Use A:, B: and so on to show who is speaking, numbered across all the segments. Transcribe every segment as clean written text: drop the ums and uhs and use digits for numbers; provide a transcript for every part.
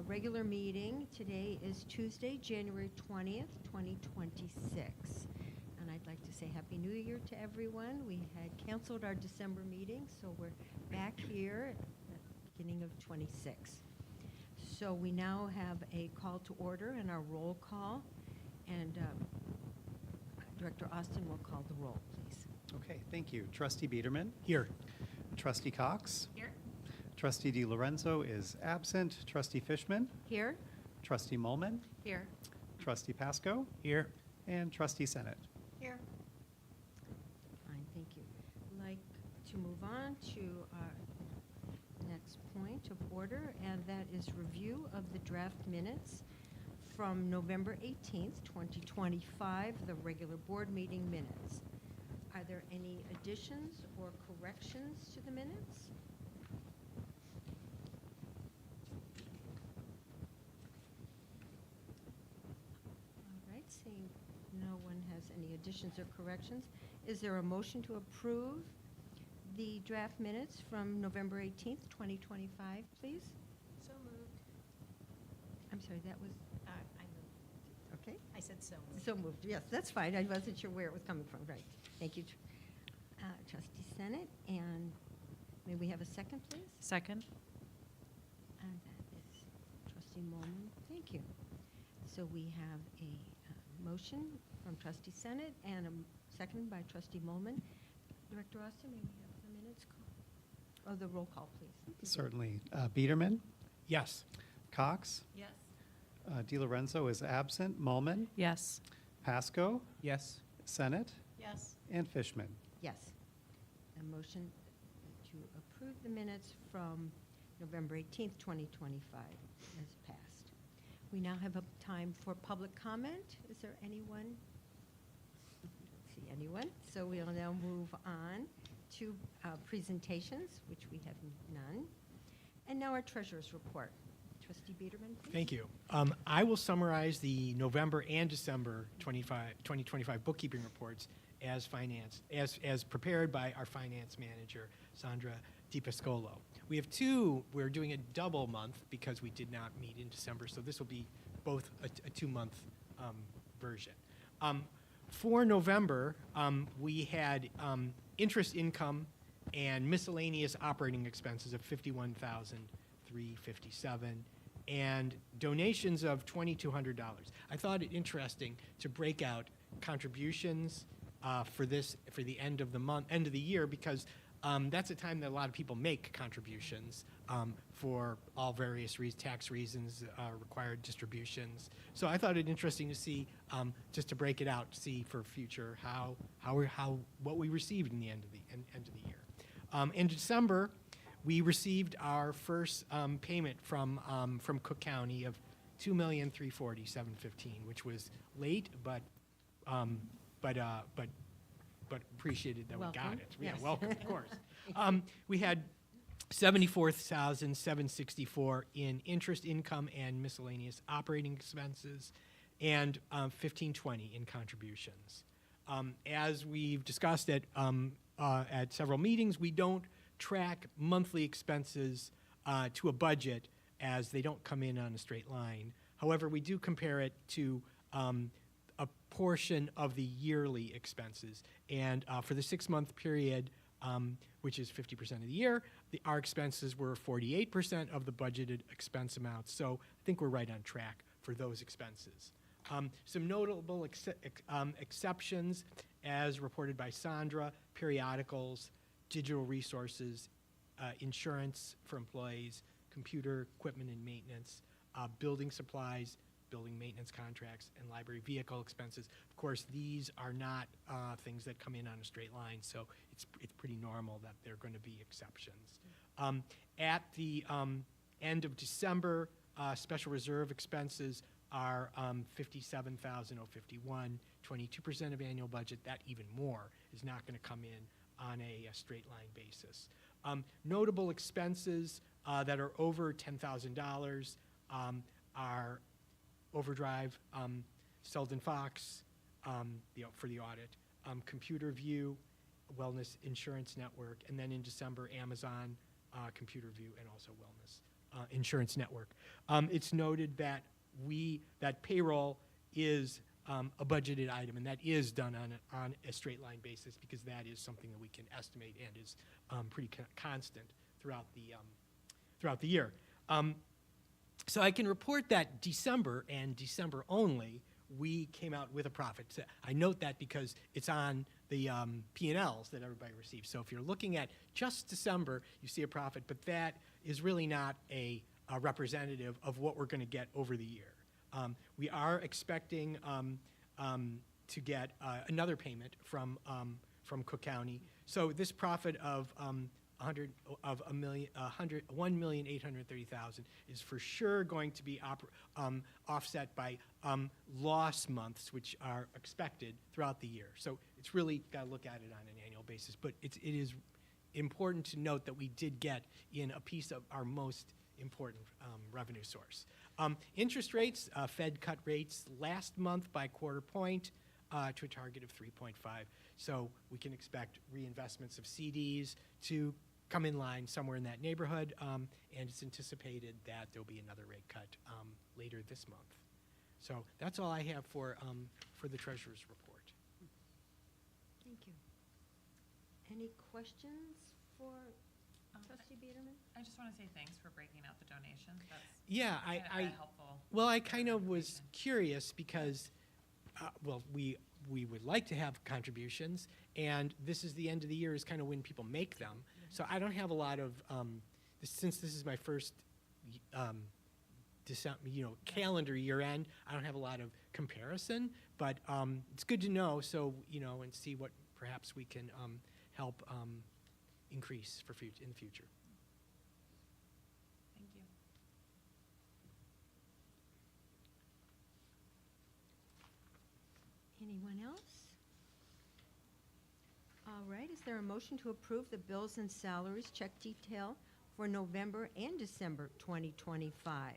A: Regular meeting. Today is Tuesday, January 20th, 2026. And I'd like to say Happy New Year to everyone. We had canceled our December meeting, so we're back here at the beginning of 26. So we now have a call to order and our roll call. And Director Austin will call the roll, please.
B: Okay, thank you. Trustee Biederman?
C: Here.
B: Trustee Cox?
A: Here.
B: Trustee DiLorenzo is absent. Trustee Fishman?
A: Here.
B: Trustee Molman?
A: Here.
B: Trustee Pasco?
C: Here.
B: And Trustee Senate.
A: Here. Fine, thank you. I'd like to move on to our next point of order, and that is review of the draft minutes from November 18th, 2025, the regular board meeting minutes. Are there any additions or corrections to the minutes? All right, seeing no one has any additions or corrections, is there a motion to approve the draft minutes from November 18th, 2025, please?
D: So moved.
A: I'm sorry, that was,
D: I moved.
A: okay?
D: I said so moved.
A: So moved, yes, that's fine. I wasn't sure where it was coming from, right. Thank you, Trustee Senate. And may we have a second, please?
D: Second.
A: And that is Trustee Molman. Thank you. So we have a motion from Trustee Senate and a second by Trustee Molman. Director Austin, may we have the minutes call? Oh, the roll call, please.
B: Certainly. Biederman?
C: Yes.
B: Cox?
D: Yes.
B: DiLorenzo is absent. Molman?
D: Yes.
B: Pasco?
C: Yes.
B: Senate?
D: Yes.
B: And Fishman.
A: Yes. A motion to approve the minutes from November 18th, 2025, as passed. We now have a time for public comment. Is there anyone? I don't see anyone. So we'll now move on to presentations, which we have none. And now our treasurer's report. Trustee Biederman, please.
C: Thank you. I will summarize the November and December 2025 bookkeeping reports as prepared by our finance manager, Sandra DiPascolo. We have two. We're doing a double month because we did not meet in December, so this will be both a two-month version. For November, we had interest income and miscellaneous operating expenses of $51,357 and donations of $2,200. I thought it interesting to break out contributions for the end of the year, because that's a time that a lot of people make contributions for all various tax reasons, required distributions. So I thought it interesting to see, just to break it out, see for future what we received in the end of the year. In December, we received our first payment from Cook County of $2,340,715, which was late, but appreciated that
A: Welcome.
C: we got it.
A: Yes.
C: Yeah, welcome, of course. We had $74,764 in interest income and miscellaneous operating expenses, and $1,520 in contributions. As we've discussed at several meetings, we don't track monthly expenses to a budget, as they don't come in on a straight line. However, we do compare it to a portion of the yearly expenses. And for the 6-month period, which is 50% of the year, our expenses were 48% of the budgeted expense amounts. So I think we're right on track for those expenses. Some notable exceptions, as reported by Sandra: periodicals, digital resources, insurance for employees, computer equipment and maintenance, building supplies, building maintenance contracts, and library vehicle expenses. Of course, these are not things that come in on a straight line, so it's pretty normal that they're going to be exceptions. At the end of December, special reserve expenses are $57,051, 22% of annual budget. That even more is not going to come in on a straight line basis. Notable expenses that are over $10,000 are overdrive, Selden Fox for the audit, Computer View, Wellness Insurance Network, and then in December, Amazon, Computer View, and also Wellness Insurance Network. It's noted that that payroll is a budgeted item, and that is done on a straight line basis, because that is something that we can estimate and is pretty constant throughout the year. So I can report that December, and December only, we came out with a profit. So I note that because it's on the P&Ls that everybody receives. So if you're looking at just December, you see a profit, but that is really not a representative of what we're going to get over the year. We are expecting to get another payment from Cook County. So this profit of $1,830,000 is for sure going to be offset by loss months, which are expected throughout the year. So it's really got to look at it on an annual basis. But it is important to note that we did get in a piece of our most important revenue source. Interest rates, Fed cut rates last month by 1/4 point to a target of 3.5. So we can expect reinvestments of CDs to come in line somewhere in that neighborhood, and it's anticipated that there'll be another rate cut later this month. So that's all I have for the treasurer's report.
A: Thank you. Any questions for Trustee Biederman?
D: I just want to say thanks for breaking out the donations. That's
C: Yeah,
D: helpful.
C: Well, I kind of was curious because, we would like to have contributions, and this is the end of the year is kind of when people make them. So I don't have a lot of, since this is my first calendar year end, I don't have a lot of comparison, but it's good to know, so, and see what perhaps we can help increase in the future.
A: there a motion to approve the bills and salaries check detail for November and December 2025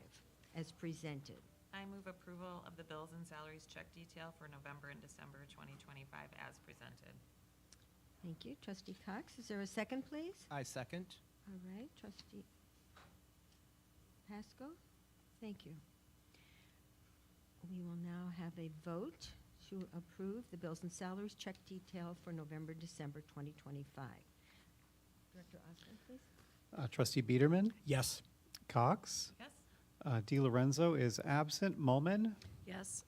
A: as presented?
D: I move approval of the bills and salaries check detail for November and December 2025 as presented.
A: Thank you. Trustee Cox, is there a second, please?
E: I second.
A: All right, Trustee Pasco, thank you. We will now have a vote to approve the bills and salaries check detail for November, December 2025. Director Austin, please.
B: Trustee Biederman,
C: Yes.
B: Cox,
D: Yes?
B: Di Lorenzo is absent, Mulman,
D: Yes.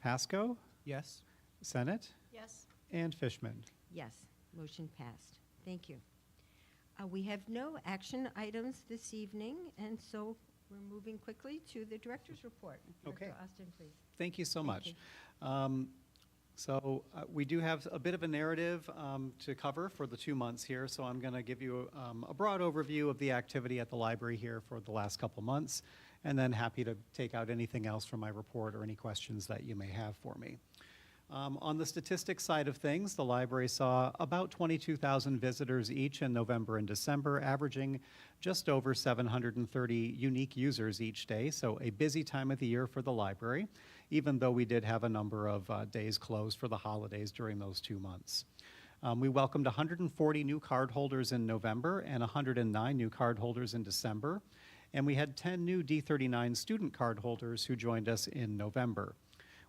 B: Pasco,
E: Yes.
B: Senate,
D: Yes.
B: and Fishman.
A: Yes, motion passed. Thank you. We have no action items this evening, and so we're moving quickly to the director's report.
B: Okay.
A: Director Austin, please.
B: Thank you so
A: Thank
B: much.
A: you.
B: We do have a bit of a narrative to cover for the 2 months here, so I'm going to give you a broad overview of the activity at the library here for the last couple months, and then happy to take out anything else from my report or any questions that you may have for me. On the statistics side of things, the library saw about 22,000 visitors each in November and December, averaging just over 730 unique users each day, so a busy time of the year for the library, even though we did have a number of days closed for the holidays during those 2 months. We welcomed 140 new cardholders in November and 109 new cardholders in December, and we had 10 new D39 student cardholders who joined us in November.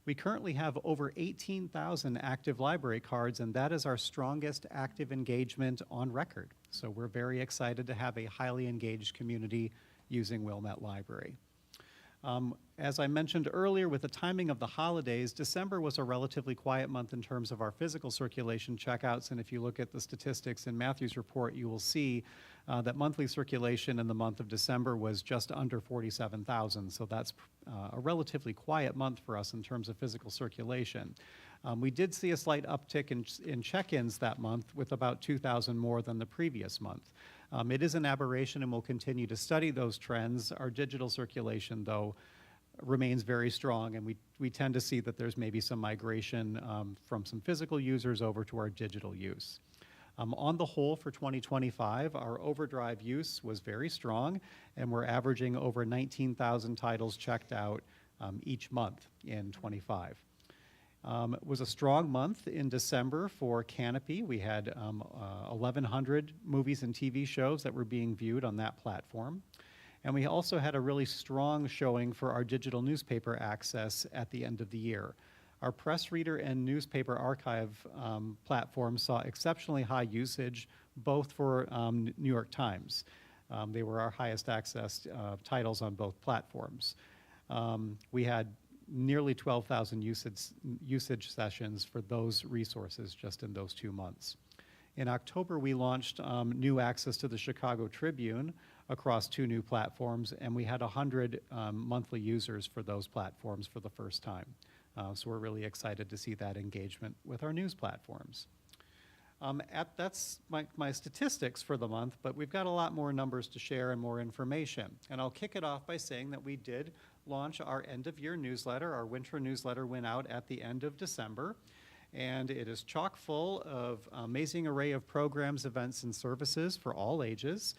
B: We currently have over 18,000 active library cards, and that is our strongest active engagement on record. So we're very excited to have a highly engaged community using Wilmette Library. As I mentioned earlier, with the timing of the holidays, December was a relatively quiet month in terms of our physical circulation checkouts, and if you look at the statistics in Matthew's report, you will see that monthly circulation in the month of December was just under 47,000, so that's a relatively quiet month for us in terms of physical circulation. We did see a slight uptick in check-ins that month with about 2,000 more than the previous month. It is an aberration and we'll continue to study those trends. Our digital circulation, though, remains very strong, and we tend to see that there's maybe some migration from some physical users over to our digital use. On the whole, for 2025, our overdrive use was very strong, and we're averaging over 19,000 titles checked out each month in 25. It was a strong month in December for Canopy. We had 1,100 movies and TV shows that were being viewed on that platform. And we also had a really strong showing for our digital newspaper access at the end of the year. Our press reader and newspaper archive platforms saw exceptionally high usage, both for New York Times. They were our highest accessed titles on both platforms. We had nearly 12,000 usage sessions for those resources just in those 2 months. In October, we launched new access to the Chicago Tribune across 2 new platforms, and we had 100 monthly users for those platforms for the first time. So we're really excited to see that engagement with our news platforms. That's my statistics for the month, but we've got a lot more numbers to share and more information. And I'll kick it off by saying that we did launch our end-of-year newsletter. Our winter newsletter went out at the end of December, and it is chock full of amazing array of programs, events, and services for all ages,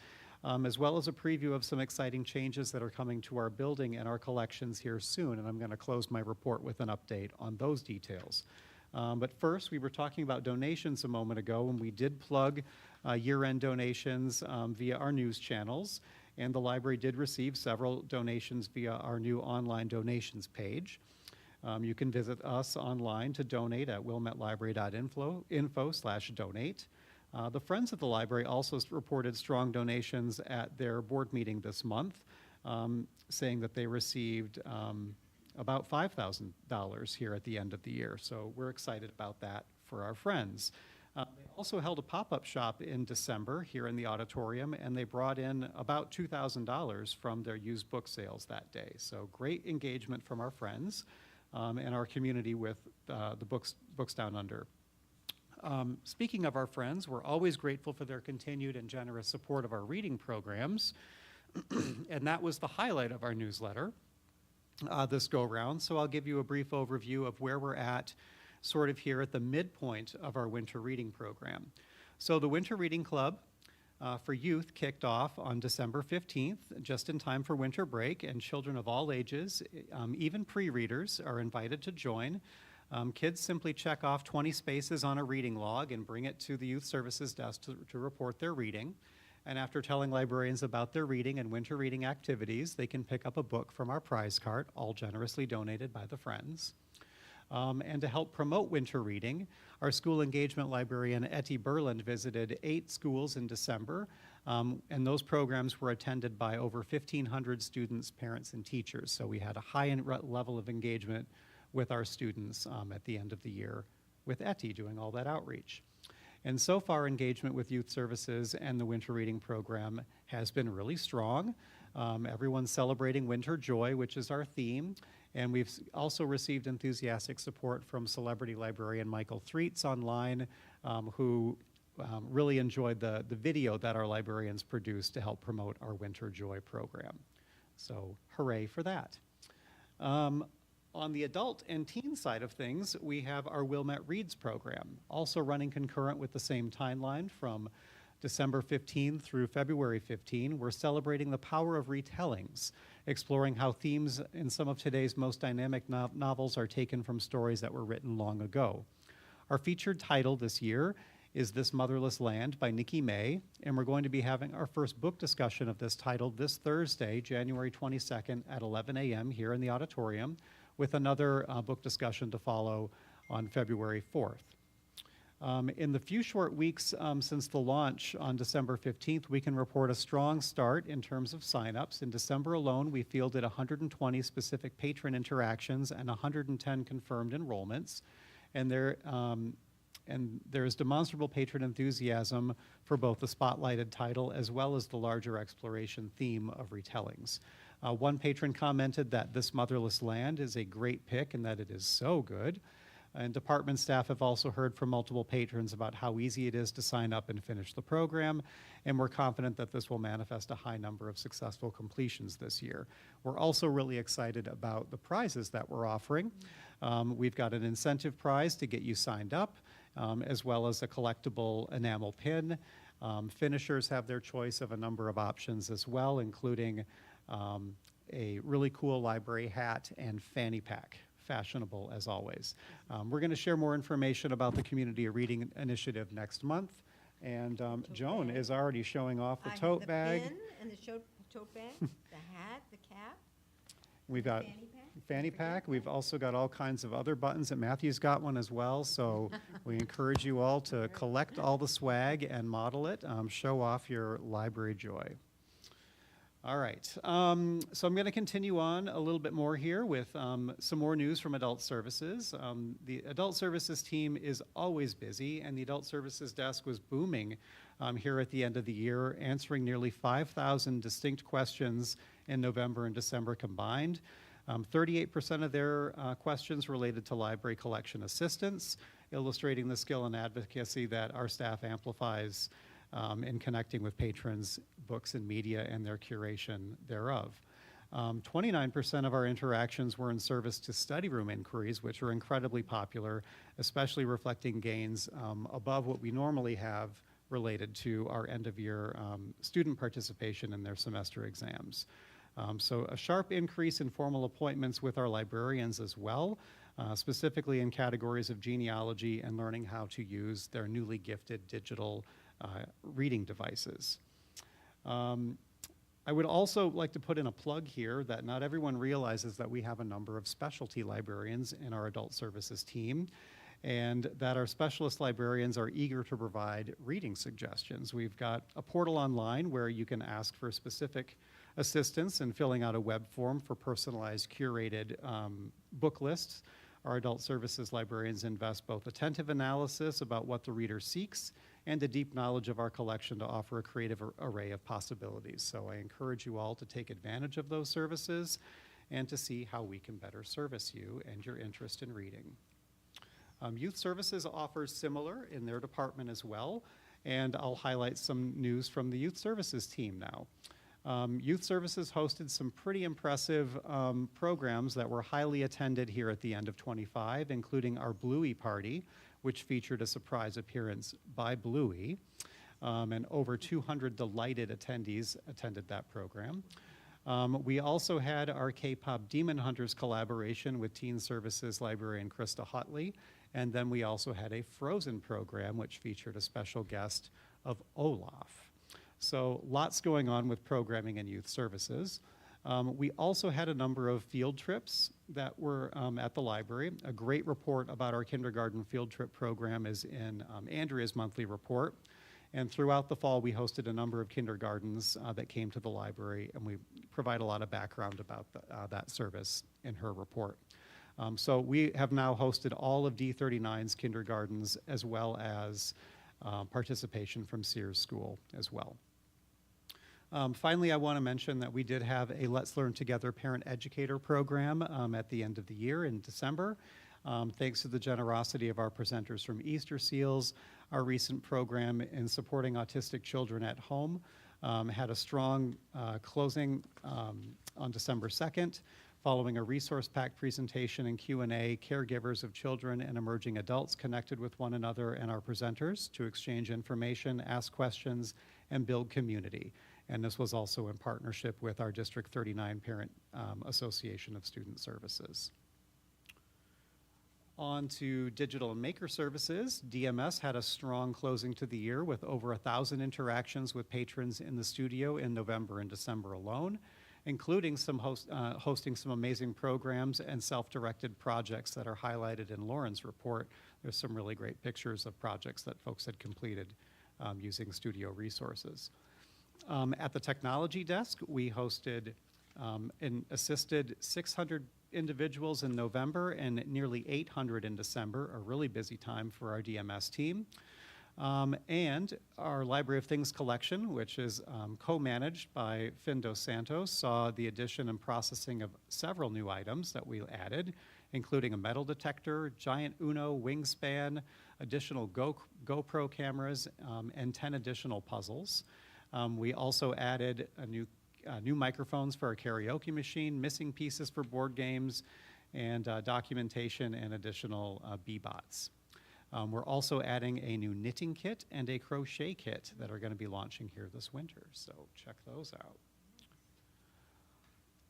B: as well as a preview of some exciting changes that are coming to our building and our collections here soon, and I'm going to close my report with an update on those details. But first, we were talking about donations a moment ago, and we did plug year-end donations via our news channels, and the library did receive several donations via our new online donations page. You can visit us online to donate at wilmettelibrary.info/donate. The Friends of the Library also reported strong donations at their board meeting this month, saying that they received about $5,000 here at the end of the year. So we're excited about that for our friends. They also held a pop-up shop in December here in the auditorium, and they brought in about $2,000 from their used book sales that day. So great engagement from our friends and our community with the Books Down Under. Speaking of our friends, we're always grateful for their continued and generous support of our reading programs, and that was the highlight of our newsletter this go-round. So I'll give you a brief overview of where we're at sort of here at the midpoint of our winter reading program. So the Winter Reading Club for youth kicked off on December 15th, just in time for winter break, and children of all ages, even pre-readers, are invited to join. Kids simply check off 20 spaces on a reading log and bring it to the Youth Services desk to report their reading. And after telling librarians about their reading and winter reading activities, they can pick up a book from our prize cart, all generously donated by the Friends. And to help promote winter reading, our school engagement librarian Etty Berland visited 8 schools in December, and those programs were attended by over 1,500 students, parents, and teachers. So we had a high level of engagement with our students at the end of the year with Etty doing all that outreach. And so far, engagement with Youth Services and the Winter Reading Program has been really strong. Everyone's celebrating Winter Joy, which is our theme. And we've also received enthusiastic support from celebrity librarian Michael Threets online, who really enjoyed the video that our librarians produced to help promote our Winter Joy program. So hooray for that. On the adult and teen side of things, we have our Wilmette Reads program, also running concurrent with the same timeline from December 15 through February 15. We're celebrating the power of retellings, exploring how themes in some of today's most dynamic novels are taken from stories that were written long ago. Our featured title this year is This Motherless Land by Nikki May, and we're going to be having our first book discussion of this title this Thursday, January 22nd at 11 a.m. here in the auditorium, with another book discussion to follow on February 4th. In the few short weeks since the launch on December 15th, we can report a strong start in terms of signups. In December alone, we fielded 120 specific patron interactions and 110 confirmed enrollments. And there is demonstrable patron enthusiasm for both the spotlighted title as well as the larger exploration theme of retellings. One patron commented that This Motherless Land is a great pick and that it is so good. And department staff have also heard from multiple patrons about how easy it is to sign up and finish the program, and we're confident that this will manifest a high number of successful completions this year. We're also really excited about the prizes that we're offering. We've got an incentive prize to get you signed up, as well as a collectible enamel pin. Finishers have their choice of a number of options as well, including a really cool library hat and fanny pack, fashionable as always. We're going to share more information about the Community Reading Initiative next month. And Joan
A: bag.
B: is already showing off the
A: I have
B: tote bag.
A: The pin and the tote bag, the hat, the cap,
B: We've got
A: fanny pack.
B: fanny pack. We've also got all kinds of other buttons, and Matthew's got one as well. So we encourage you all to collect all the swag and model it. Show off your library joy. All right, so I'm going to continue on a little bit more here with some more news from Adult Services. The Adult Services team is always busy, and the Adult Services desk was booming here at the end of the year, answering nearly 5,000 distinct questions in November and December combined. 38% of their questions related to library collection assistance, illustrating the skill and advocacy that our staff amplifies in connecting with patrons, books, and media and their curation thereof. 29% of our interactions were in service to study room inquiries, which are incredibly popular, especially reflecting gains above what we normally have related to our end-of-year student participation in their semester exams. So a sharp increase in formal appointments with our librarians as well, specifically in categories of genealogy and learning how to use their newly gifted digital reading devices. I would also like to put in a plug here that not everyone realizes that we have a number of specialty librarians in our Adult Services team, and that our specialist librarians are eager to provide reading suggestions. We've got a portal online where you can ask for specific assistance in filling out a web form for personalized curated book lists. Our Adult Services librarians invest both attentive analysis about what the reader seeks and a deep knowledge of our collection to offer a creative array of possibilities. So I encourage you all to take advantage of those services and to see how we can better service you and your interest in reading. Youth Services offers similar in their department as well, and I'll highlight some news from the Youth Services team now. Youth Services hosted some pretty impressive programs that were highly attended here at the end of 25, including our Bluey Party, which featured a surprise appearance by Bluey. And over 200 delighted attendees attended that program. We also had our K-pop Demon Hunters collaboration with Teen Services librarian Krista Hutley. And then we also had a Frozen program, which featured a special guest of Olaf. So lots going on with programming and youth services. We also had a number of field trips that were at the library. A great report about our kindergarten field trip program is in Andrea's monthly report. And throughout the fall, we hosted a number of kindergartens that came to the library, and we provide a lot of background about that service in her report. So we have now hosted all of D39's kindergartens, as well as participation from Sears School as well. Finally, I want to mention that we did have a Let's Learn Together parent-educator program at the end of the year in December. Thanks to the generosity of our presenters from Easter Seals, our recent program in supporting autistic children at home had a strong closing on December 2nd. Following a resource-packed presentation and Q&A, caregivers of children and emerging adults connected with one another and our presenters to exchange information, ask questions, and build community. And this was also in partnership with our District 39 Parent Association of Student Services. On to digital and maker services. DMS had a strong closing to the year with over 1,000 interactions with patrons in the studio in November and December alone, including some hosting some amazing programs and self-directed projects that are highlighted in Lauren's report. There's some really great pictures of projects that folks had completed using studio resources. At the technology desk, we hosted and assisted 600 individuals in November and nearly 800 in December, a really busy time for our DMS team. And our Library of Things collection, which is co-managed by Finn Dos Santos, saw the addition and processing of several new items that we added, including a metal detector, giant Uno wingspan, additional GoPro cameras, and 10 additional puzzles. We also added new microphones for our karaoke machine, missing pieces for board games, and documentation and additional B-bots. We're also adding a new knitting kit and a crochet kit that are going to be launching here this winter, so check those out.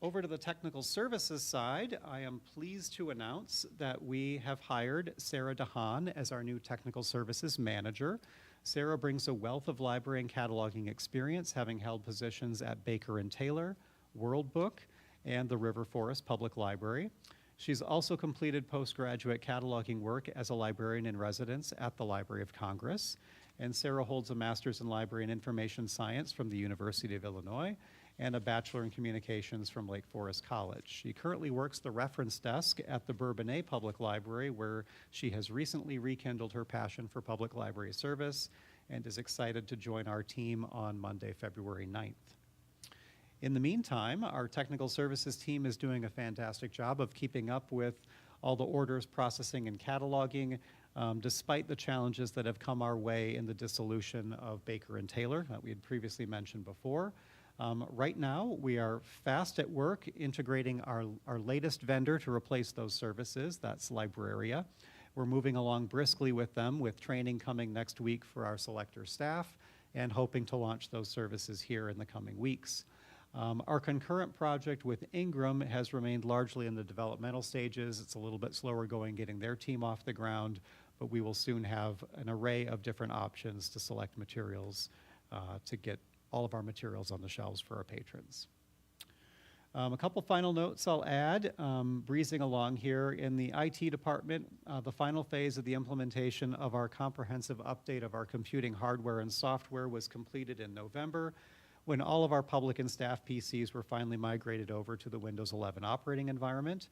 B: Over to the technical services side, I am pleased to announce that we have hired Sarah DeHaan as our new technical services manager. Sarah brings a wealth of library and cataloging experience, having held positions at Baker & Taylor, World Book, and the River Forest Public Library. She's also completed postgraduate cataloging work as a librarian in residence at the Library of Congress. And Sarah holds a master's in library and information science from the University of Illinois and a bachelor in communications from Lake Forest College. She currently works the reference desk at the Bourbonnais Public Library, where she has recently rekindled her passion for public library service and is excited to join our team on Monday, February 9th. In the meantime, our technical services team is doing a fantastic job of keeping up with all the orders, processing, and cataloging, despite the challenges that have come our way in the dissolution of Baker & Taylor that we had previously mentioned before. Right now, we are fast at work integrating our latest vendor to replace those services. That's Libraria. We're moving along briskly with them, with training coming next week for our selector staff, and hoping to launch those services here in the coming weeks. Our concurrent project with Ingram has remained largely in the developmental stages. It's a little bit slower going getting their team off the ground, but we will soon have an array of different options to select materials to get all of our materials on the shelves for our patrons. A couple final notes I'll add, breezing along here. In the IT department, the final phase of the implementation of our comprehensive update of our computing hardware and software was completed in November, when all of our public and staff PCs were finally migrated over to the Windows 11 operating environment.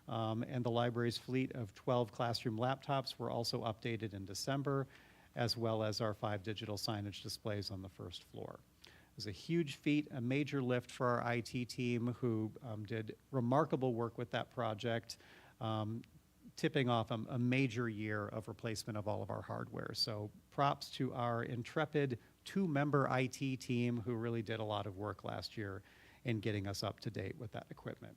B: And the library's fleet of 12 classroom laptops were also updated in December, as well as our 5 digital signage displays on the first floor. It was a huge feat, a major lift for our IT team, who did remarkable work with that project, tipping off a major year of replacement of all of our hardware. So props to our intrepid 2-member IT team who really did a lot of work last year in getting us up to date with that equipment.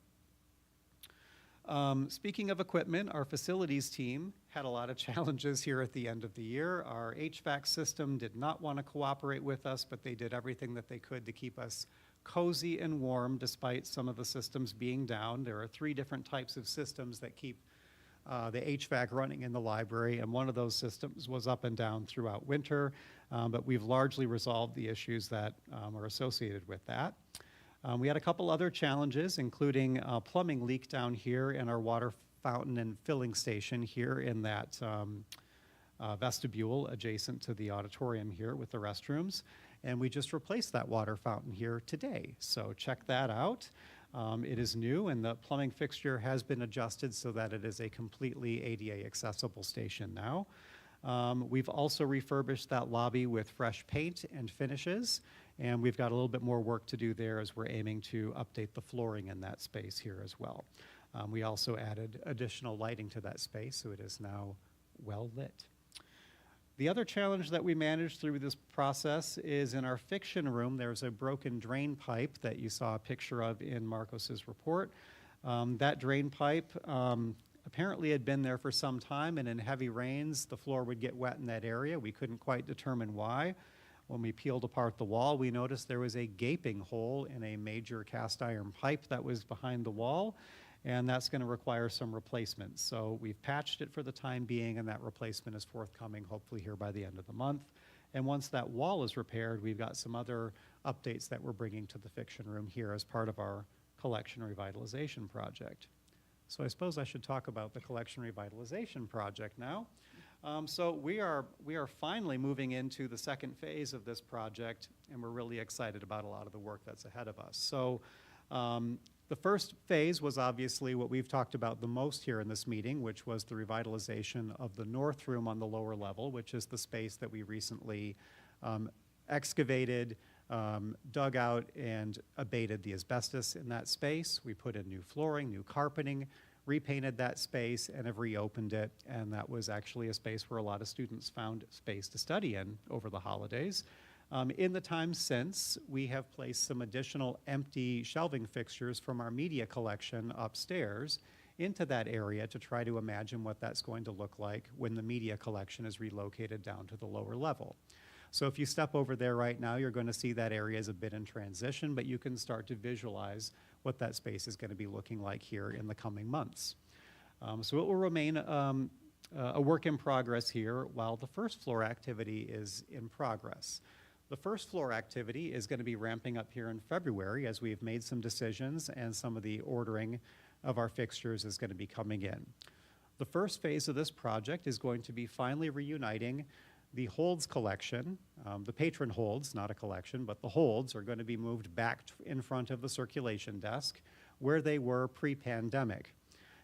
B: Speaking of equipment, our facilities team had a lot of challenges here at the end of the year. Our HVAC system did not want to cooperate with us, but they did everything that they could to keep us cozy and warm despite some of the systems being down. There are 3 different types of systems that keep the HVAC running in the library, and one of those systems was up and down throughout winter, but we've largely resolved the issues that are associated with that. We had a couple other challenges, including a plumbing leak down here in our water fountain and filling station here in that vestibule adjacent to the auditorium here with the restrooms. And we just replaced that water fountain here today. So check that out. It is new, and the plumbing fixture has been adjusted so that it is a completely ADA accessible station now. We've also refurbished that lobby with fresh paint and finishes, and we've got a little bit more work to do there as we're aiming to update the flooring in that space here as well. We also added additional lighting to that space, so it is now well lit. The other challenge that we managed through this process is in our fiction room. There's a broken drain pipe that you saw a picture of in Marcos's report. That drain pipe apparently had been there for some time, and in heavy rains, the floor would get wet in that area. We couldn't quite determine why. When we peeled apart the wall, we noticed there was a gaping hole in a major cast iron pipe that was behind the wall, and that's going to require some replacement. So we've patched it for the time being, and that replacement is forthcoming hopefully here by the end of the month. And once that wall is repaired, we've got some other updates that we're bringing to the fiction room here as part of our collection revitalization project. So I suppose I should talk about the collection revitalization project now. So we are finally moving into the second phase of this project, and we're really excited about a lot of the work that's ahead of us. So the first phase was obviously what we've talked about the most here in this meeting, which was the revitalization of the north room on the lower level, which is the space that we recently excavated, dug out, and abated the asbestos in that space. We put in new flooring, new carpeting, repainted that space, and have reopened it. And that was actually a space where a lot of students found space to study in over the holidays. In the time since, we have placed some additional empty shelving fixtures from our media collection upstairs into that area to try to imagine what that's going to look like when the media collection is relocated down to the lower level. So if you step over there right now, you're going to see that area is a bit in transition, but you can start to visualize what that space is going to be looking like here in the coming months. So it will remain a work in progress here while the first floor activity is in progress. The first floor activity is going to be ramping up here in February as we've made some decisions and some of the ordering of our fixtures is going to be coming in. The first phase of this project is going to be finally reuniting the holds collection. The patron holds, not a collection, but the holds are going to be moved back in front of the circulation desk where they were pre-pandemic.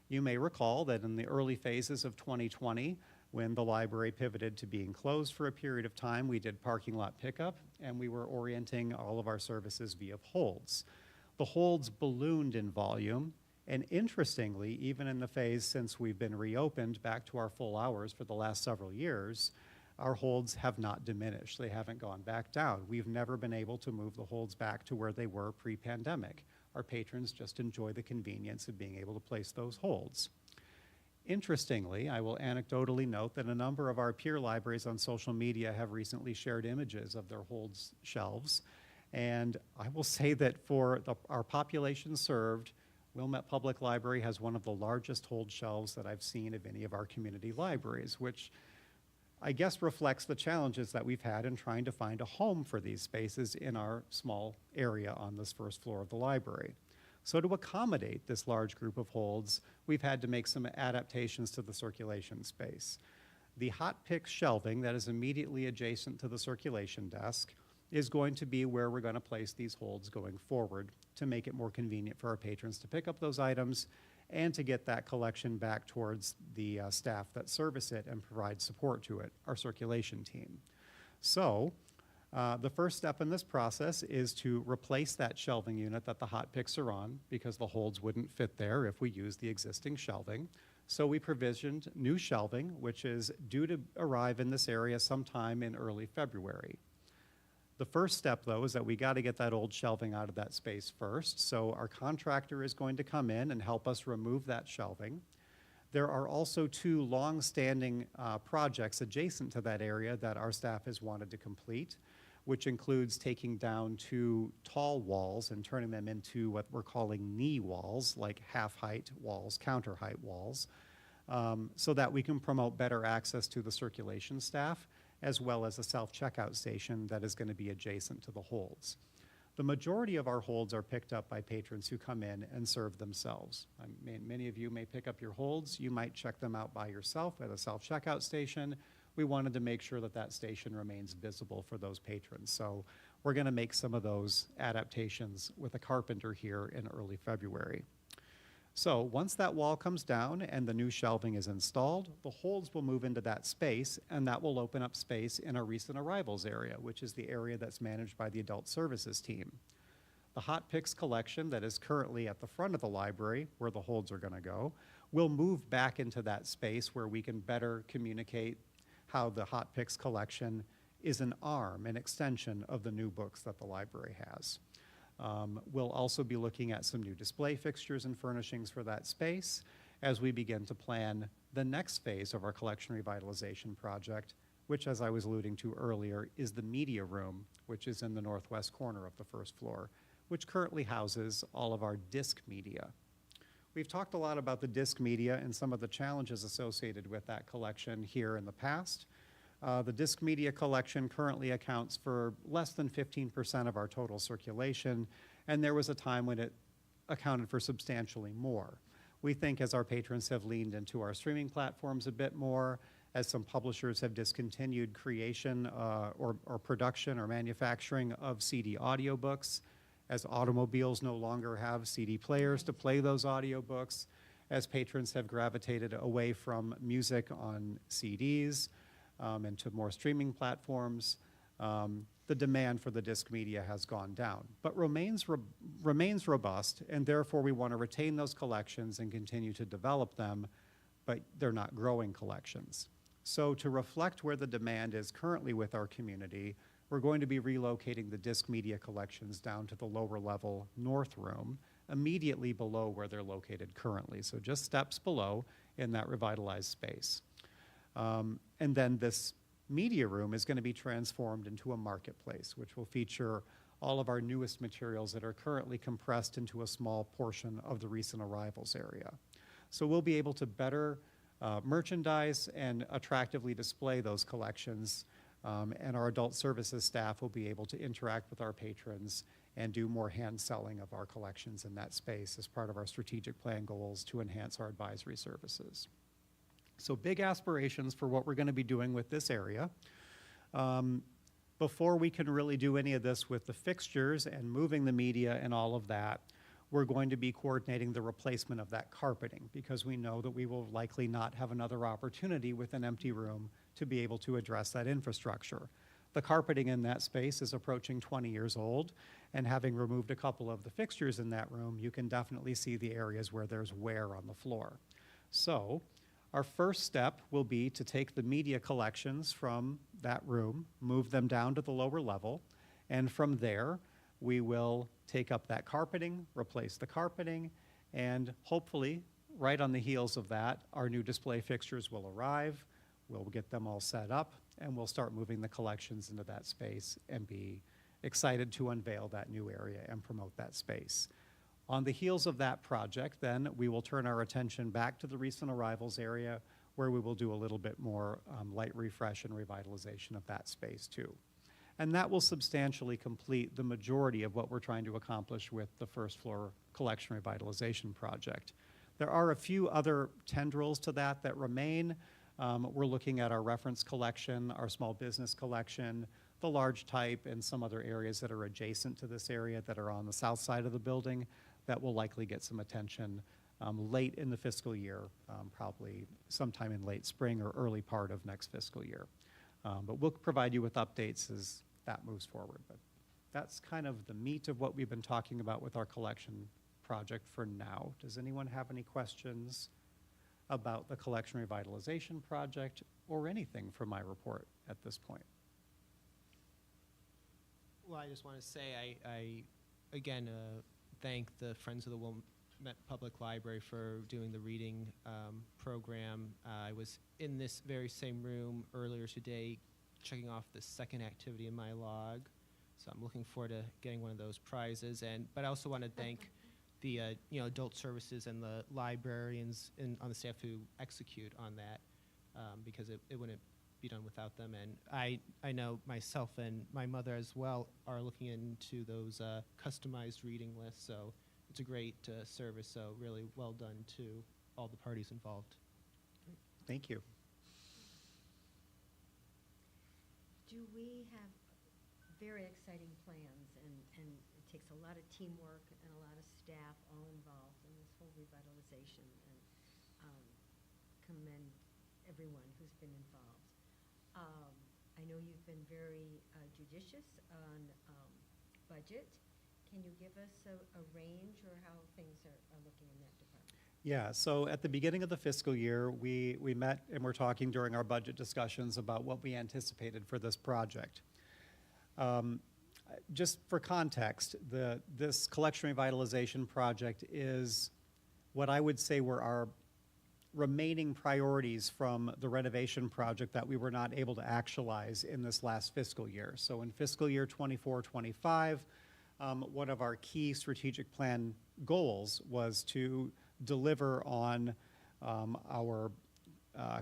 B: You may recall that in the early phases of 2020, when the library pivoted to being closed for a period of time, we did parking lot pickup, and we were orienting all of our services via holds. The holds ballooned in volume, and interestingly, even in the phase since we've been reopened back to our full hours for the last several years, our holds have not diminished. They haven't gone back down. We've never been able to move the holds back to where they were pre-pandemic. Our patrons just enjoy the convenience of being able to place those holds. Interestingly, I will anecdotally note that a number of our peer libraries on social media have recently shared images of their holds shelves. And I will say that for our population served, Wilmette Public Library has one of the largest hold shelves that I've seen of any of our community libraries, which I guess reflects the challenges that we've had in trying to find a home for these spaces in our small area on this first floor of the library. So to accommodate this large group of holds, we've had to make some adaptations to the circulation space. The hot pick shelving that is immediately adjacent to the circulation desk is going to be where we're going to place these holds going forward to make it more convenient for our patrons to pick up those items and to get that collection back towards the staff that service it and provide support to it, our circulation team. So the first step in this process is to replace that shelving unit that the hot picks are on because the holds wouldn't fit there if we used the existing shelving. So we provisioned new shelving, which is due to arrive in this area sometime in early February. The first step, though, is that we got to get that old shelving out of that space first. So our contractor is going to come in and help us remove that shelving. There are also two long-standing projects adjacent to that area that our staff has wanted to complete, which includes taking down two tall walls and turning them into what we're calling knee walls, like half-height walls, counter-height walls, so that we can promote better access to the circulation staff, as well as a self-checkout station that is going to be adjacent to the holds. The majority of our holds are picked up by patrons who come in and serve themselves. Many of you may pick up your holds. You might check them out by yourself at a self-checkout station. We wanted to make sure that that station remains visible for those patrons. So we're going to make some of those adaptations with a carpenter here in early February. So once that wall comes down and the new shelving is installed, the holds will move into that space, and that will open up space in our recent arrivals area, which is the area that's managed by the adult services team. The Hot Picks collection that is currently at the front of the library, where the holds are going to go, will move back into that space where we can better communicate how the Hot Picks collection is an arm, an extension of the new books that the library has. We'll also be looking at some new display fixtures and furnishings for that space as we begin to plan the next phase of our collection revitalization project, which, as I was alluding to earlier, is the media room, which is in the northwest corner of the first floor, which currently houses all of our disc media. We've talked a lot about the disc media and some of the challenges associated with that collection here in the past. The disc media collection currently accounts for less than 15% of our total circulation, and there was a time when it accounted for substantially more. We think as our patrons have leaned into our streaming platforms a bit more, as some publishers have discontinued creation or production or manufacturing of CD audiobooks, as automobiles no longer have CD players to play those audiobooks, as patrons have gravitated away from music on CDs, and to more streaming platforms, the demand for the disc media has gone down, but remains robust, and therefore we want to retain those collections and continue to develop them, but they're not growing collections. So to reflect where the demand is currently with our community, we're going to be relocating the disc media collections down to the lower level north room, immediately below where they're located currently, so just steps below in that revitalized space. And then this media room is going to be transformed into a marketplace, which will feature all of our newest materials that are currently compressed into a small portion of the recent arrivals area. So we'll be able to better merchandise and attractively display those collections, and our adult services staff will be able to interact with our patrons and do more hand selling of our collections in that space as part of our strategic plan goals to enhance our advisory services. So big aspirations for what we're going to be doing with this area. Before we can really do any of this with the fixtures and moving the media and all of that, we're going to be coordinating the replacement of that carpeting, because we know that we will likely not have another opportunity with an empty room to be able to address that infrastructure. The carpeting in that space is approaching 20 years old, and having removed a couple of the fixtures in that room, you can definitely see the areas where there's wear on the floor. So our first step will be to take the media collections from that room, move them down to the lower level, and from there, we will take up that carpeting, replace the carpeting, and hopefully, right on the heels of that, our new display fixtures will arrive, we'll get them all set up, and we'll start moving the collections into that space and be excited to unveil that new area and promote that space. On the heels of that project, then, we will turn our attention back to the recent arrivals area, where we will do a little bit more light refresh and revitalization of that space too. And that will substantially complete the majority of what we're trying to accomplish with the first floor collection revitalization project. There are a few other tendrils to that that remain. We're looking at our reference collection, our small business collection, the large type, and some other areas that are adjacent to this area that are on the south side of the building that will likely get some attention late in the fiscal year, probably sometime in late spring or early part of next fiscal year. But we'll provide you with updates as that moves forward. But that's kind of the meat of what we've been talking about with our collection project for now. Does anyone have any questions about the collection revitalization project or anything from my report at this point?
E: Well, I just want to say I again, thank the Friends of the Wilmette Public Library for doing the reading program. I was in this very same room earlier today checking off the second activity in my log. So I'm looking forward to getting one of those prizes. But I also want to thank the adult services and the librarians on the staff who execute on that, because it wouldn't be done without them. And I know myself and my mother as well are looking into those customized reading lists. So it's a great service. So really well done to all the parties involved.
B: Thank you.
A: Do we have very exciting plans, and it takes a lot of teamwork and a lot of staff all involved in this whole revitalization, and commend everyone who's been involved. I know you've been very judicious on budget. Can you give us a range or how things are looking in that department?
B: Yeah, so at the beginning of the fiscal year, we met and we're talking during our budget discussions about what we anticipated for this project. Just for context, this collection revitalization project is what I would say were our remaining priorities from the renovation project that we were not able to actualize in this last fiscal year. So in fiscal year 24-25, one of our key strategic plan goals was to deliver on our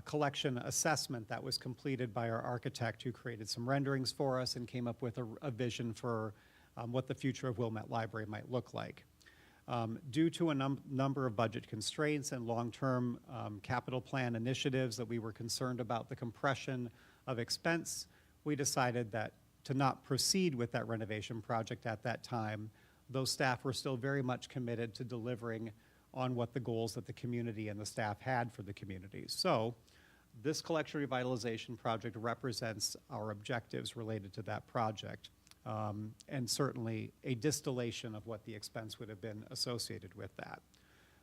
B: collection assessment that was completed by our architect, who created some renderings for us and came up with a vision for what the future of Wilmette Library might look like. Due to a number of budget constraints and long-term capital plan initiatives that we were concerned about the compression of expense, we decided that to not proceed with that renovation project at that time. Those staff were still very much committed to delivering on what the goals that the community and the staff had for the community. So this collection revitalization project represents our objectives related to that project, and certainly a distillation of what the expense would have been associated with that.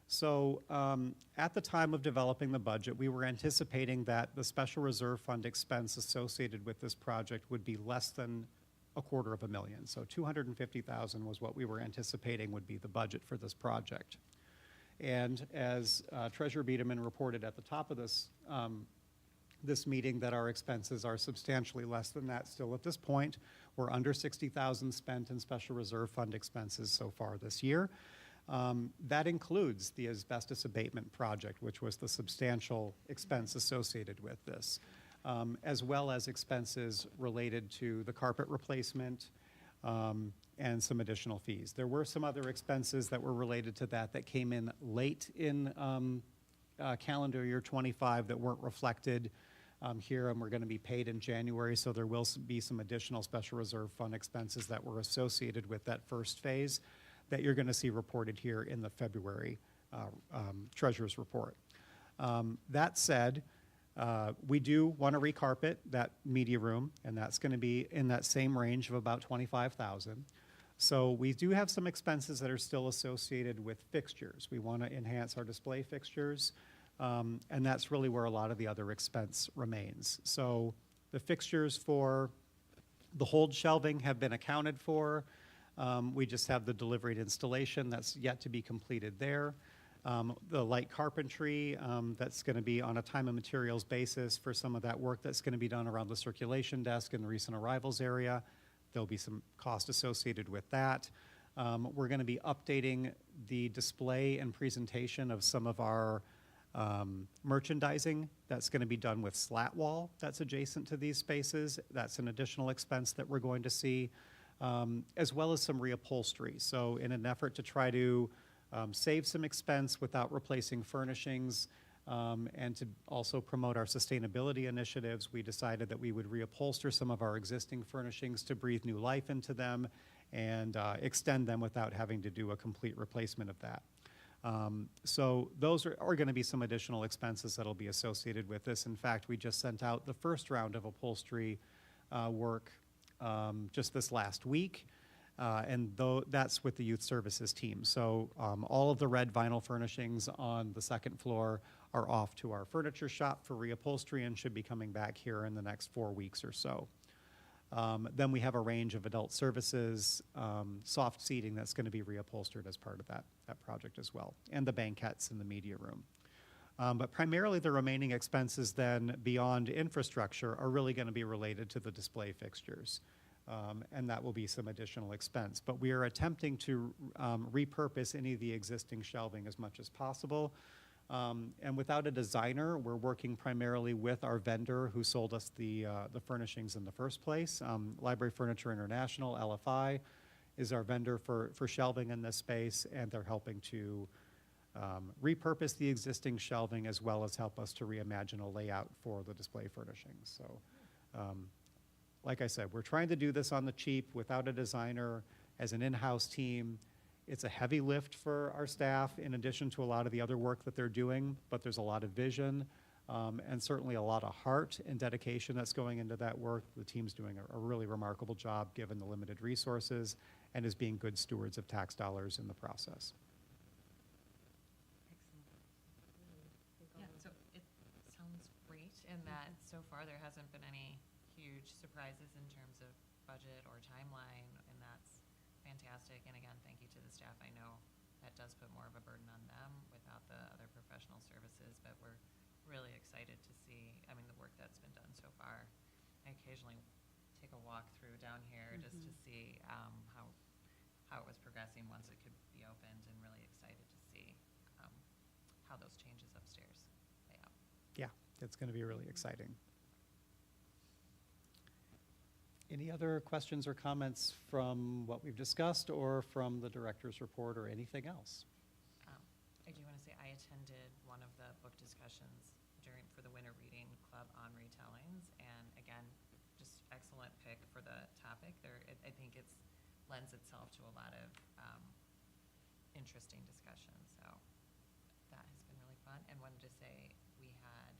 B: So at the time of developing the budget, we were anticipating that the special reserve fund expense associated with this project would be less than $250,000. So $250,000 was what we were anticipating would be the budget for this project. And as Treasurer Biederman reported at the top of this meeting, that our expenses are substantially less than that still at this point. We're under $60,000 spent in special reserve fund expenses so far this year. That includes the asbestos abatement project, which was the substantial expense associated with this, as well as expenses related to the carpet replacement, and some additional fees. There were some other expenses that were related to that came in late in calendar year 25 that weren't reflected here, and were going to be paid in January, so there will be some additional special reserve fund expenses that were associated with that first phase that you're going to see reported here in the February Treasurer's report. That said, we do want to recarpet that media room, and that's going to be in that same range of about $25,000. So we do have some expenses that are still associated with fixtures. We want to enhance our display fixtures, and that's really where a lot of the other expense remains. So the fixtures for the hold shelving have been accounted for. We just have the delivery and installation that's yet to be completed there. The light carpentry, that's going to be on a time and materials basis for some of that work that's going to be done around the circulation desk in the recent arrivals area. There'll be some cost associated with that. We're going to be updating the display and presentation of some of our merchandising. That's going to be done with slat wall that's adjacent to these spaces. That's an additional expense that we're going to see, as well as some reupholstery. So in an effort to try to save some expense without replacing furnishings, and to also promote our sustainability initiatives, we decided that we would reupholster some of our existing furnishings to breathe new life into them and extend them without having to do a complete replacement of that. So those are going to be some additional expenses that will be associated with this. In fact, we just sent out the first round of upholstery work just this last week. And that's with the youth services team. So all of the red vinyl furnishings on the second floor are off to our furniture shop for reupholstery and should be coming back here in the next 4 weeks or so. Then we have a range of adult services, soft seating that's going to be reupholstered as part of that project as well, and the banquettes in the media room. But primarily the remaining expenses then beyond infrastructure are really going to be related to the display fixtures. And that will be some additional expense. But we are attempting to repurpose any of the existing shelving as much as possible. And without a designer, we're working primarily with our vendor who sold us the furnishings in the first place. Library Furniture International, LFI, is our vendor for shelving in this space, and they're helping to repurpose the existing shelving as well as help us to reimagine a layout for the display furnishings. So, like I said, we're trying to do this on the cheap without a designer as an in-house team. It's a heavy lift for our staff in addition to a lot of the other work that they're doing, but there's a lot of vision and certainly a lot of heart and dedication that's going into that work. The team's doing a really remarkable job given the limited resources and is being good stewards of tax dollars in the process.
D: Yeah, so it sounds great in that so far there hasn't been any huge surprises in terms of budget or timeline, and that's fantastic. And again, thank you to the staff. I know that does put more of a burden on them without the other professional services, but we're really excited to see, I mean, the work that's been done so far. I occasionally take a walk through down here just to see how it was progressing once it could be opened, and really excited to see how those changes upstairs play out.
B: Yeah, it's going to be really exciting. Any other questions or comments from what we've discussed or from the director's report or anything else?
D: I do want to say I attended one of the book discussions for the Winter Reading Club on retellings, and again, just excellent pick for the topic. I think it lends itself to a lot of interesting discussion, so that has been really fun. And wanted to say we had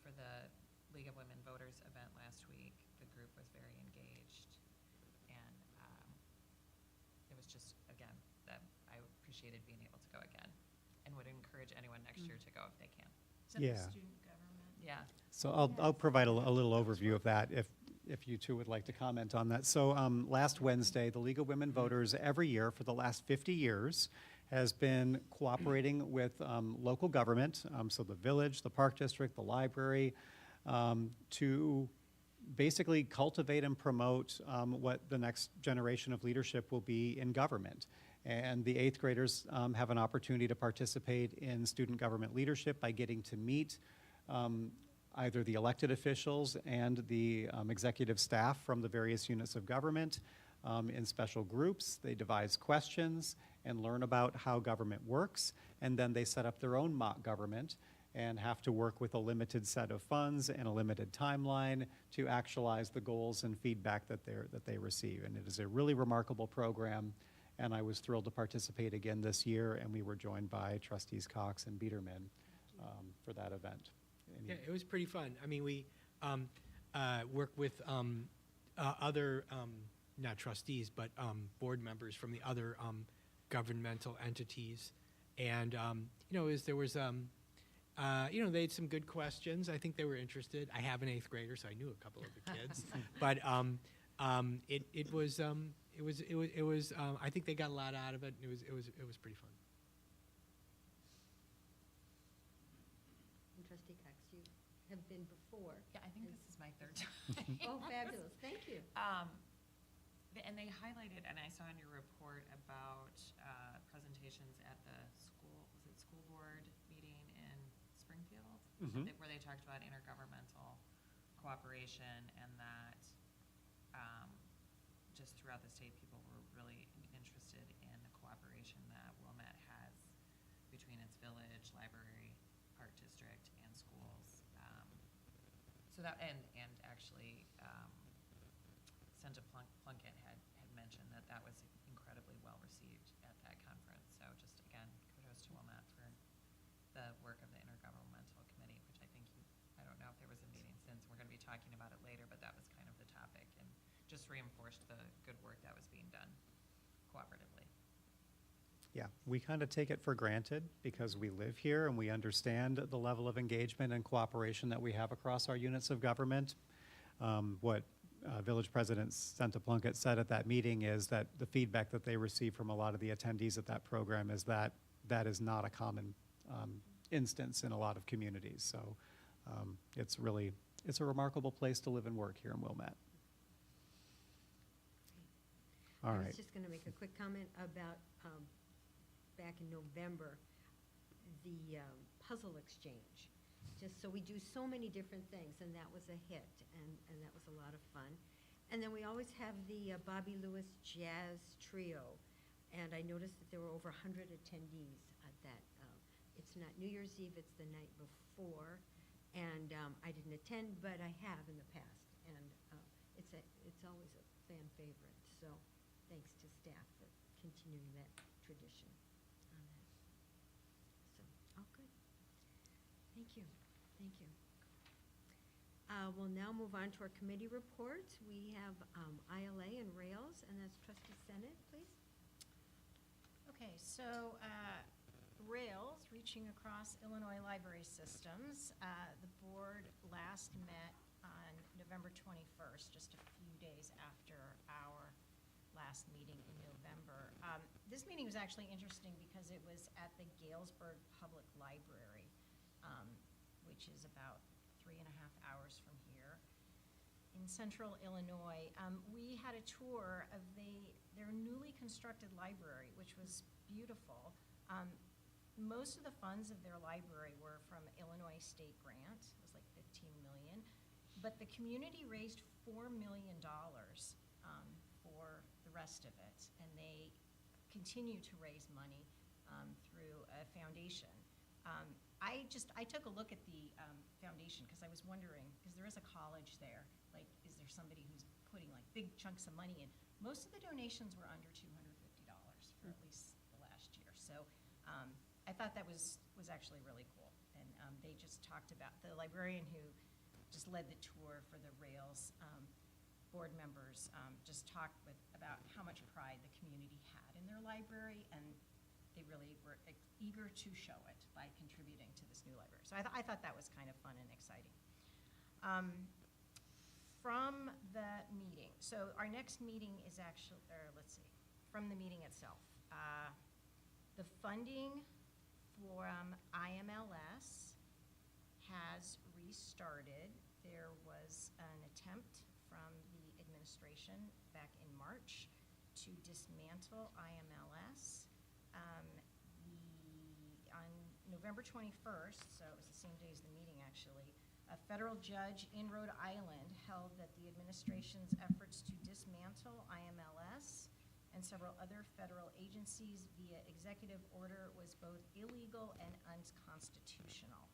D: for the League of Women Voters event last week, the group was very engaged, and it was just, again, that I appreciated being able to go again, and would encourage anyone next year to go if they can.
F: Is that
B: Yeah.
F: the student government?
D: Yeah.
B: So I'll provide a little overview of that if you two would like to comment on that. So last Wednesday, the League of Women Voters every year for the last 50 years has been cooperating with local government, so the village, the park district, the library, to basically cultivate and promote what the next generation of leadership will be in government. And the 8th graders have an opportunity to participate in student government leadership by getting to meet either the elected officials and the executive staff from the various units of government in special groups. They devise questions and learn about how government works, and then they set up their own mock government and have to work with a limited set of funds and a limited timeline to actualize the goals and feedback that they receive. And it is a really remarkable program, and I was thrilled to participate again this year, and we were joined by Trustees Cox and Biederman for that event.
C: Yeah, it was pretty fun. I mean, we work with other, not trustees, but board members from the other governmental entities. And, there was, they had some good questions. I think they were interested. I have an 8th grader, so I knew a couple of the kids. But it was. I think they got a lot out of it. It was pretty fun.
A: And Trustee Cox, you have been before.
D: Yeah, I think this is my 3rd time.
A: Oh, fabulous, thank you.
D: And they highlighted, and I saw in your report about presentations at the school board meeting in Springfield, where they talked about intergovernmental cooperation, and that just throughout the state, people were really interested in the cooperation that Wilmette has between its village, library, art district, and schools. So that, and actually, Senta Plunkett had mentioned that was incredibly well received at that conference. So just again, kudos to Wilmette for the work of the Intergovernmental Committee, which I think I don't know if there was a meeting since. We're going to be talking about it later, but that was kind of the topic, and just reinforced the good work that was being done cooperatively.
B: Yeah, we kind of take it for granted because we live here and we understand the level of engagement and cooperation that we have across our units of government. What Village President Santa Plunkett said at that meeting is that the feedback that they received from a lot of the attendees at that program is that that is not a common instance in a lot of communities. So it's a remarkable place to live and work here in Wilmette. All
A: I
B: right.
A: was just going to make a quick comment about, back in November, the puzzle exchange. Just so we do so many different things, and that was a hit, and that was a lot of fun. And then we always have the Bobby Lewis Jazz Trio, and I noticed that there were over 100 attendees at that. It's not New Year's Eve, it's the night before, and I didn't attend, but I have in the past, and it's always a fan favorite. So thanks to staff for continuing that tradition on that. So, oh, good. Thank you. Thank you. We'll now move on to our committee reports. We have ILA and Rails, and that's Trustee Senate, please.
F: Okay, so Rails, Reaching Across Illinois Library Systems. The board last met on November 21st, just a few days after our last meeting in November. This meeting was actually interesting because it was at the Galesburg Public Library, which is about 3.5 hours from here in central Illinois. We had a tour of their newly constructed library, which was beautiful. Most of the funds of their library were from Illinois state grant. It was like $15 million. But the community raised $4 million for the rest of it. And they continue to raise money through a foundation. I took a look at the foundation because I was wondering, because there is a college there, like, is there somebody who's putting like big chunks of money in? Most of the donations were under $250 for at least the last year. So I thought that was actually really cool. And they just talked about, the librarian who just led the tour for the Rails board members just talked about how much pride the community had in their library, and they really were eager to show it by contributing to this new library. So I thought that was kind of fun and exciting. From the meeting, so our next meeting is actually, or let's see, from the meeting itself. The funding from IMLS has restarted. There was an attempt from the administration back in March to dismantle IMLS. On November 21st, so it was the same day as the meeting actually, a federal judge in Rhode Island held that the administration's efforts to dismantle IMLS and several other federal agencies via executive order was both illegal and unconstitutional.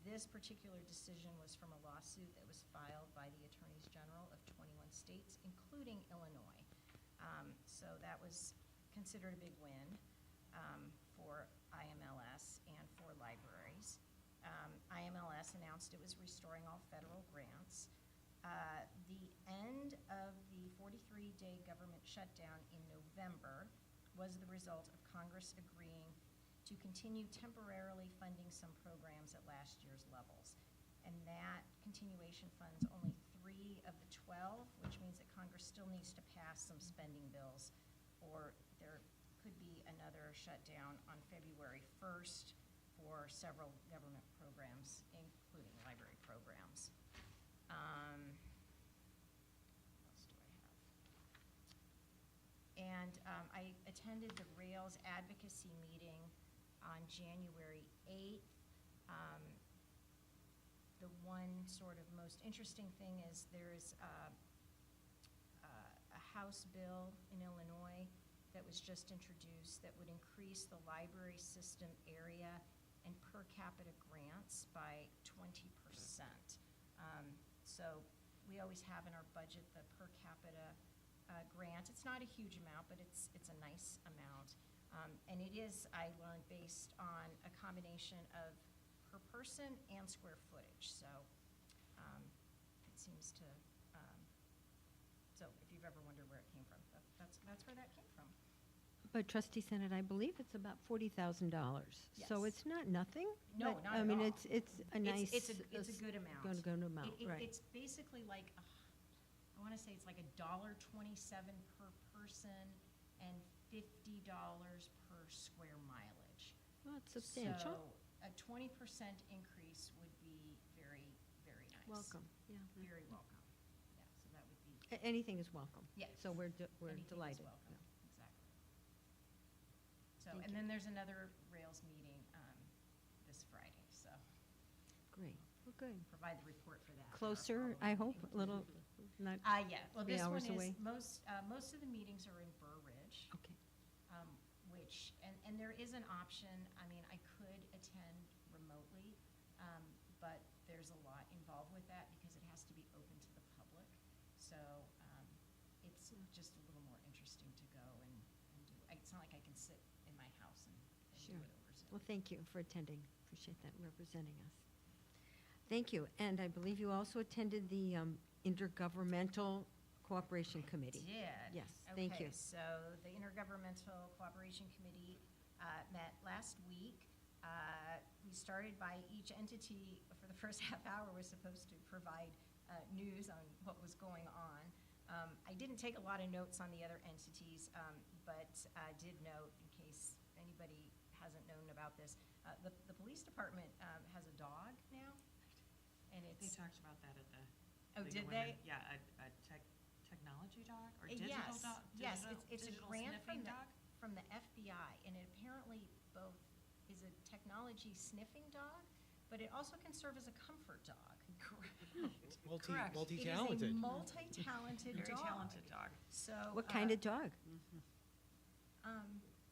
F: This particular decision was from a lawsuit that was filed by the attorneys general of 21 states, including Illinois. So that was considered a big win for IMLS and for libraries. IMLS announced it was restoring all federal grants. The end of the 43-day government shutdown in November was the result of Congress agreeing to continue temporarily funding some programs at last year's levels. And that continuation funds only 3 of the 12, which means that Congress still needs to pass some spending bills, or there could be another shutdown on February 1st for several government programs, including library programs. What else do I have? And I attended the Rails advocacy meeting on January 8th. The one sort of most interesting thing is there's a House bill in Illinois that was just introduced that would increase the library system area and per capita grants by 20%. So we always have in our budget the per capita grant. It's not a huge amount, but it's a nice amount. And it is, I learned, based on a combination of per person and square footage. So it seems to, so if you've ever wondered where it came from, that's where that came from.
A: But trustee Senate, I believe it's about $40,000. So
F: Yes.
A: it's not nothing.
F: No,
A: but,
F: not
A: I
F: at
A: mean,
F: all.
A: it's a nice.
F: It's a good amount.
A: Good amount, right.
F: It's basically like, I want to say it's like $1.27 per person and $50 per square mileage.
A: Well, it's substantial.
F: So a 20% increase would be very, very nice.
A: Welcome, yeah.
F: Very welcome. Yeah, so that would be,
A: Anything is welcome.
F: Yes.
A: So we're
F: anything is
A: delighted.
F: welcome.
A: yeah.
F: Exactly. So,
A: Thank
F: and
A: you.
F: then there's another Rails meeting this Friday, so
A: Great, well, good.
F: provide the report for that. at our
A: Closer,
F: following
A: I hope,
F: meeting.
A: a little, not,
F: Yeah, well,
A: 3
F: this one
A: hours
F: is,
A: away.
F: most of the meetings are in Burr Ridge,
A: okay.
F: which, and there is an option, I mean, I could attend remotely, but there's a lot involved with that because it has to be open to the public. So it's just a little more interesting to go and do, it's not like I can sit in my house and do
A: Sure.
F: it over Zoom.
A: Well, thank you for attending. Appreciate that, and representing us. Thank you. And I believe you also attended the Intergovernmental Cooperation Committee.
F: Did.
A: Yes, thank you.
F: Okay, so the Intergovernmental Cooperation Committee met last week. We started by each entity, for the first half hour, was supposed to provide news on what was going on. I didn't take a lot of notes on the other entities, but did note, in case anybody hasn't known about this, the police department has a dog now, and
D: They
F: it's.
D: talked about that at the.
F: Oh,
D: League of
F: did
D: Women.
F: they?
D: Yeah, a technology dog or digital
F: Yes,
D: dog?
F: yes,
D: digital-
F: it's a
D: digital
F: grant
D: sniffing
F: from the,
D: dog?
F: from the FBI, and it apparently both is a technology sniffing dog, but it also can serve as a comfort dog.
D: Correct.
C: Multi-talented.
F: It is a multi-talented
D: Very
F: dog.
D: talented dog.
F: So.
A: What kind of dog?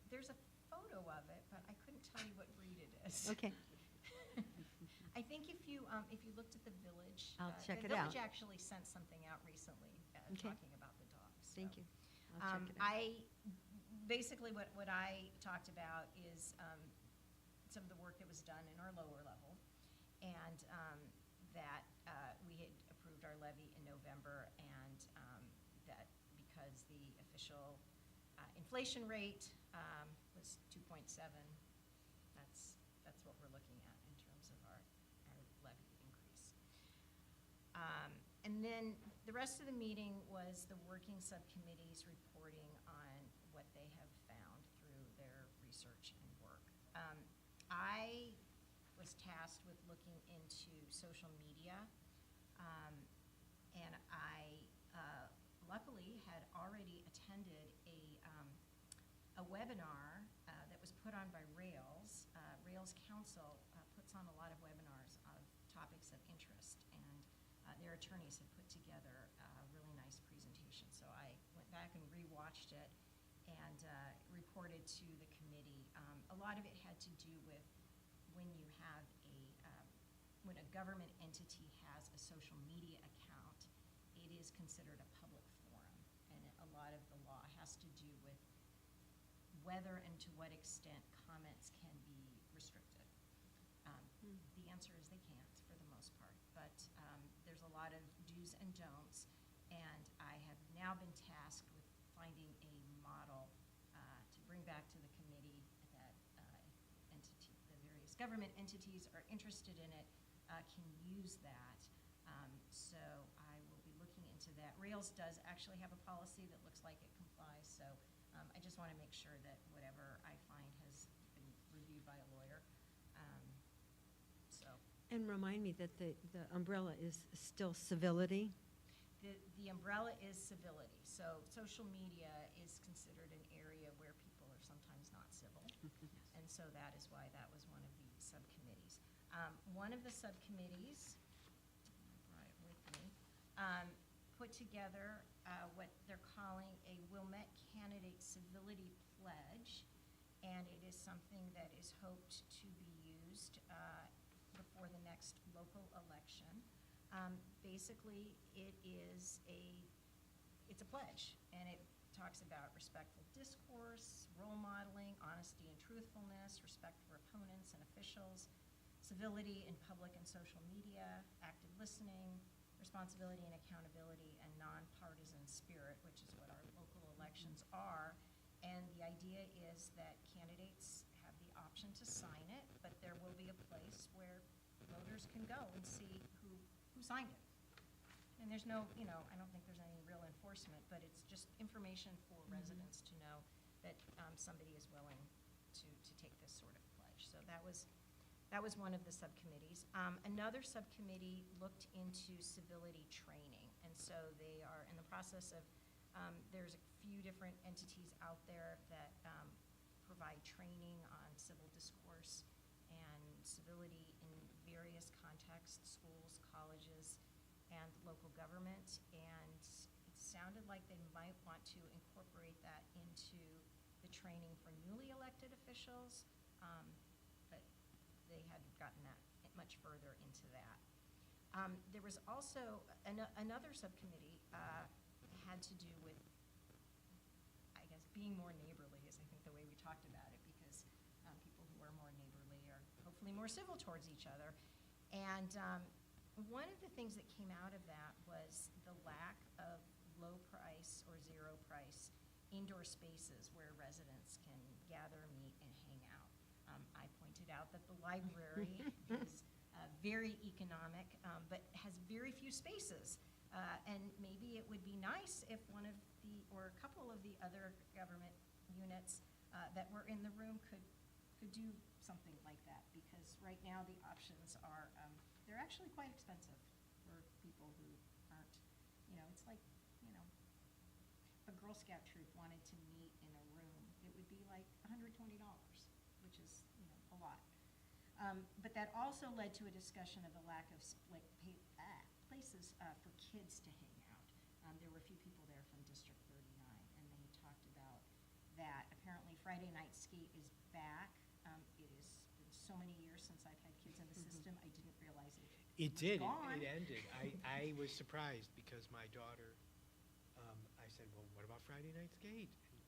F: There's a photo of it, but I couldn't tell you what breed it is.
A: Okay,
F: I think if you looked at the Village.
A: I'll check it
F: The
A: out.
F: Village actually sent something out recently,
A: Okay.
F: talking about the dog. So.
A: thank you. I'll check it out.
F: Basically, what I talked about is some of the work that was done in our lower level, and that we had approved our levy in November, and that because the official inflation rate was 2.7, that's what we're looking at in terms of our levy increase. And then the rest of the meeting was the working subcommittees reporting on what they have found through their research and work. I was tasked with looking into social media, and I luckily had already attended a webinar that was put on by Rails. Rails Council puts on a lot of webinars of topics of interest, and their attorneys had put together a really nice presentation. So I went back and rewatched it and reported to the committee. A lot of it had to do with when you have when a government entity has a social media account, it is considered a public forum, and a lot of the law has to do with whether and to what extent comments can be restricted. The answer is they can't, for the most part, but there's a lot of do's and don'ts, and I have now been tasked with finding a model to bring back to the committee that the various government entities are interested in it, can use that. So I will be looking into that. Rails does actually have a policy that looks like it complies, so I just want to make sure that whatever I find has been reviewed by a lawyer. So
A: And remind me that the umbrella is still civility.
F: the umbrella is civility. So social media is considered an area where people are sometimes not civil. And so that is why that was one of the subcommittees. One of the subcommittees, I brought it with me, put together what they're calling a Wilmette Candidate Civility Pledge, and it is something that is hoped to be used before the next local election. Basically, it's a pledge, and it talks about respectful discourse, role modeling, honesty and truthfulness, respect for opponents and officials, civility in public and social media, active listening, responsibility and accountability, and nonpartisan spirit, which is what our local elections are. And the idea is that candidates have the option to sign it, but there will be a place where voters can go and see who signed it. And there's no, I don't think there's any real enforcement, but it's just information for residents to know that somebody is willing to take this sort of pledge. So that was one of the subcommittees. Another subcommittee looked into civility training, and so they are in the process of, there's a few different entities out there that provide training on civil discourse and civility in various contexts, schools, colleges, and local government. And it sounded like they might want to incorporate that into the training for newly elected officials, but they hadn't gotten that much further into that. There was also another subcommittee had to do with, I guess, being more neighborly is, I think, the way we talked about it, because people who are more neighborly are hopefully more civil towards each other. And one of the things that came out of that was the lack of low price or zero price indoor spaces where residents can gather, meet, and hang out. I pointed out that the library is very economic, but has very few spaces. And maybe it would be nice if one of the, or a couple of the other government units that were in the room could do something like that, because right now the options are, they're actually quite expensive for people who aren't, it's like, if a Girl Scout troop wanted to meet in a room, it would be like $120, which is, a lot. But that also led to a discussion of the lack of places for kids to hang out. There were a few people there from District 39, and they talked about that. Apparently Friday night skate is back. It has been so many years since I've had kids in the system, I didn't realize it
C: It
F: was
C: did.
F: gone.
C: It ended. I was surprised because my daughter, I said, well, what about Friday night skate? And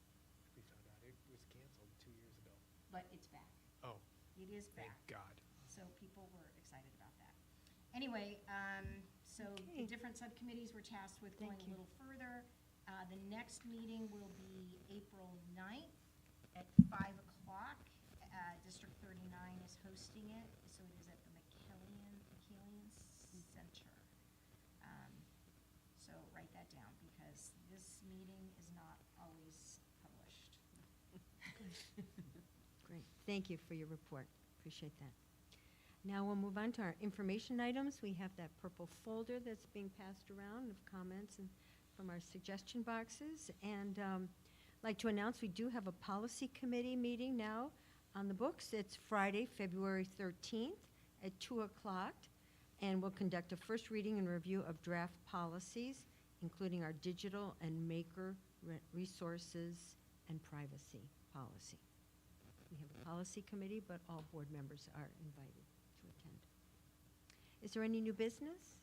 C: we found out it was canceled 2 years ago.
F: But it's back.
C: Oh,
F: It is
C: thank
F: back.
C: God.
F: So people were excited about that. Anyway, so the
A: Okay.
F: different subcommittees were tasked with going
A: Thank
F: a
A: you.
F: little further. The next meeting will be April 9th at 5 o'clock. District 39 is hosting it, so it is at the McKillian Center. So write that down, because this meeting is not always published.
A: Great. Thank you for your report. Appreciate that. Now we'll move on to our information items. We have that purple folder that's being passed around of comments and from our suggestion boxes. And I'd like to announce we do have a policy committee meeting now on the books. It's Friday, February 13th at 2 o'clock. And we'll conduct a first reading and review of draft policies, including our digital and maker resources and privacy policy. We have a policy committee, but all board members are invited to attend. Is there any new business?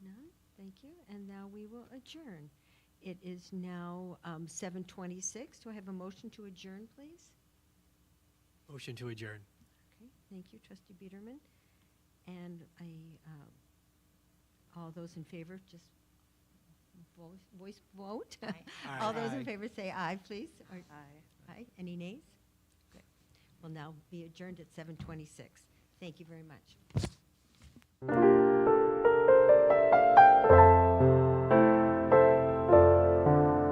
A: None? Thank you. And now we will adjourn. It is now 7:26. Do I have a motion to adjourn, please?
C: Motion to adjourn.
A: Okay, thank you, Trustee Biederman. And all those in favor, just voice vote.
F: Aye.
A: All those
C: Aye.
A: in favor say aye, please. Aye. Aye. Any nays? Good. We'll now be adjourned at 7:26. Thank you very much.